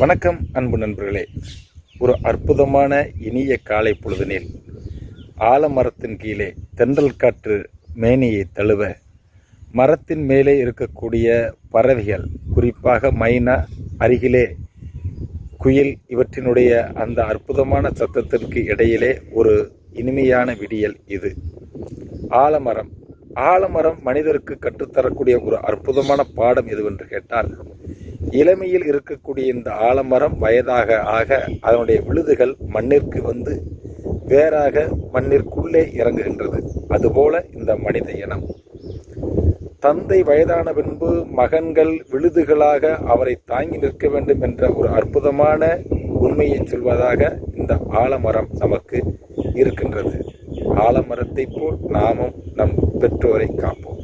வணக்கம் அன்பு நண்பர்களே. ஒரு அற்புதமான இனிய காலை பொழுதினில் ஆலமரத்தின் கீழே தென்றல் காற்று மேனியை தழுவ, மரத்தின் மேலே இருக்கக்கூடிய பறவைகள், குறிப்பாக மைனா, அருகிலே குயில், இவற்றினுடைய அந்த அற்புதமான சத்தத்திற்கு இடையிலே ஒரு இனிமையான விடியல் இது. ஆலமரம் மனிதருக்கு கற்றுத்தரக்கூடிய ஒரு அற்புதமான பாடம் எதுவென்று கேட்டால், இளமையில் இருக்கக்கூடிய இந்த ஆலமரம் வயதாக ஆக அதனுடைய விழுதுகள் மண்ணிற்கு வந்து வேறாக மண்ணிற்குள்ளே இறங்குகின்றது. அதுபோல இந்த மனித இனம், தந்தை வயதான பின்பு மகன்கள் விழுதுகளாக அவரை தாங்கி நிற்க வேண்டும் என்ற ஒரு அற்புதமான உண்மையை சொல்வதாக இந்த ஆலமரம் நமக்கு இருக்கின்றது. ஆலமரத்தை போல் நாமும் நம் பெற்றோரை காப்போம்.